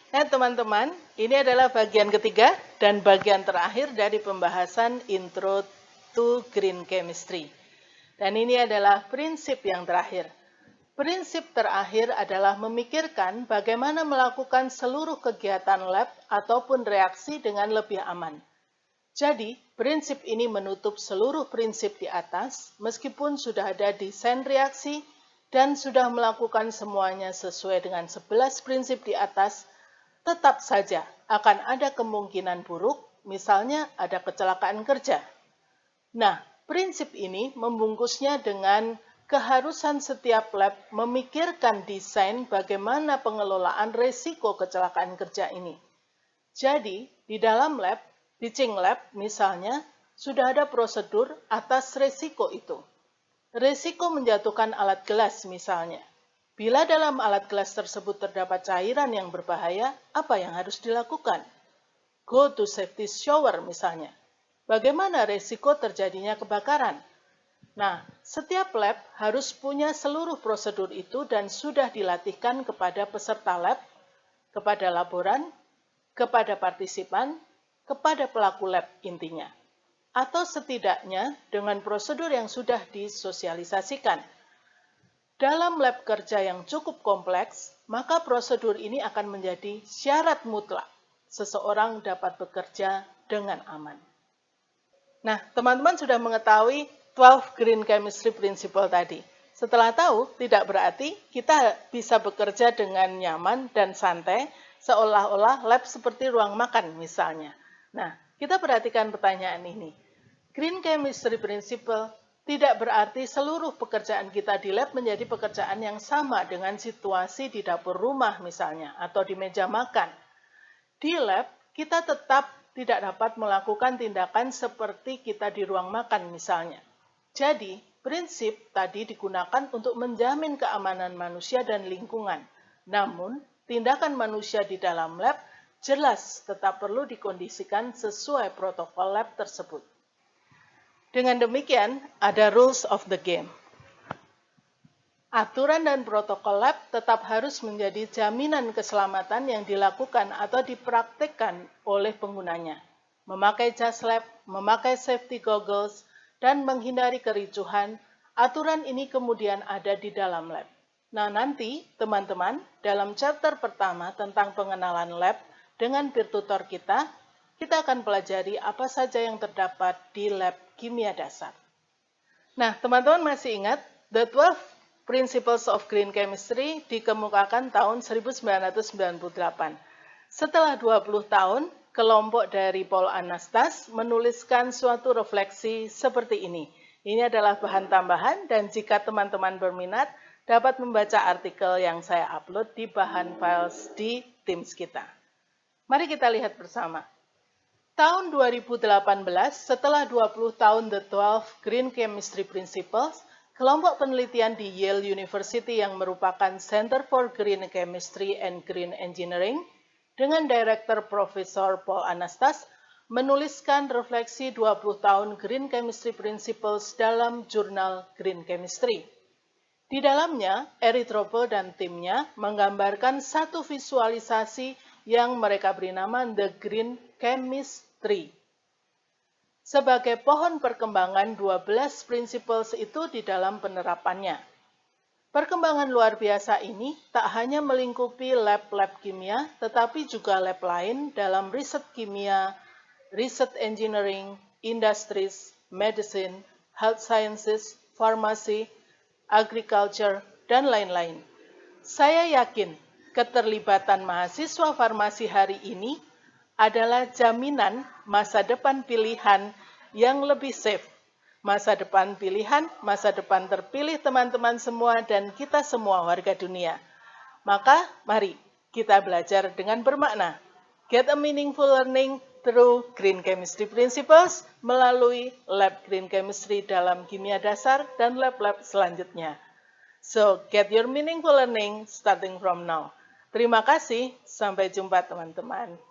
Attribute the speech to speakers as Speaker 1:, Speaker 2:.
Speaker 1: Nah, teman-teman, ini adalah bagian ketiga dan bagian terakhir dari pembahasan Intro to Green Chemistry. Dan ini adalah prinsip yang terakhir. Prinsip terakhir adalah memikirkan bagaimana melakukan seluruh kegiatan lab ataupun reaksi dengan lebih aman. Jadi, prinsip ini menutup seluruh prinsip di atas, meskipun sudah ada desain reaksi dan sudah melakukan semuanya sesuai dengan 11 prinsip di atas, tetap saja akan ada kemungkinan buruk, misalnya ada kecelakaan kerja. Nah, prinsip ini membungkusnya dengan keharusan setiap lab memikirkan desain bagaimana pengelolaan resiko kecelakaan kerja ini. Jadi, di dalam lab, teaching lab misalnya, sudah ada prosedur atas resiko itu. Resiko menjatuhkan alat gelas misalnya. Bila dalam alat gelas tersebut terdapat cairan yang berbahaya, apa yang harus dilakukan? Go to safety shower misalnya. Bagaimana resiko terjadinya kebakaran? Nah, setiap lab harus punya seluruh prosedur itu dan sudah dilatihkan kepada peserta lab, kepada laboran, kepada partisipan, kepada pelaku lab intinya. Atau setidaknya dengan prosedur yang sudah disosialisasikan. Dalam lab kerja yang cukup kompleks, maka prosedur ini akan menjadi syarat mutlak seseorang dapat bekerja dengan aman. Nah, teman-teman sudah mengetahui 12 Green Chemistry Principle tadi. Setelah tahu, tidak berarti kita bisa bekerja dengan nyaman dan santai, seolah-olah lab seperti ruang makan misalnya. Nah, kita perhatikan pertanyaan ini. Green Chemistry Principle tidak berarti seluruh pekerjaan kita di lab menjadi pekerjaan yang sama dengan situasi di dapur rumah misalnya, atau di meja makan. Di lab, kita tetap tidak dapat melakukan tindakan seperti kita di ruang makan misalnya. Jadi, prinsip tadi digunakan untuk menjamin keamanan manusia dan lingkungan. Namun, tindakan manusia di dalam lab jelas tetap perlu dikondisikan sesuai protokol lab tersebut. Dengan demikian, ada rules of the game. Aturan dan protokol lab tetap harus menjadi jaminan keselamatan yang dilakukan atau dipraktikkan oleh penggunanya. Memakai jas lab, memakai safety goggles, dan menghindari kericuhan, aturan ini kemudian ada di dalam lab. Nah, nanti teman-teman dalam chapter pertama tentang pengenalan lab dengan peer tutor kita akan pelajari apa saja yang terdapat di lab kimia dasar. Nah, teman-teman masih ingat, The 12 Principles of Green Chemistry dikemukakan tahun 1998. Setelah 20 tahun, kelompok dari Paul Anastas menuliskan suatu refleksi seperti ini. Ini adalah bahan tambahan dan jika teman-teman berminat, dapat membaca artikel yang saya upload di bahan files di Teams kita. Mari kita lihat bersama. Tahun 2018, setelah 20 tahun The 12 Green Chemistry Principles, kelompok penelitian di Yale University yang merupakan Center for Green Chemistry and Green Engineering dengan Direktur Profesor Paul Anastas menuliskan refleksi 20 tahun Green Chemistry Principles dalam jurnal Green Chemistry. Di dalamnya, Erythropol dan timnya menggambarkan satu visualisasi yang mereka beri nama The Green Chemist Tree. Sebagai pohon perkembangan 12 principles itu di dalam penerapannya. Perkembangan luar biasa ini tak hanya melingkupi lab-lab kimia, tetapi juga lab lain dalam riset kimia, riset engineering, industries, medicine, health sciences, pharmacy, agriculture, dan lain-lain. Saya yakin keterlibatan mahasiswa farmasi hari ini adalah jaminan masa depan pilihan yang lebih safe. Masa depan pilihan, masa depan terpilih teman-teman semua dan kita semua warga dunia. Maka mari kita belajar dengan bermakna. Get a meaningful learning through Green Chemistry Principles melalui Lab Green Chemistry dalam kimia dasar dan lab-lab selanjutnya. So, get your meaningful learning starting from now. Terima kasih, sampai jumpa teman-teman.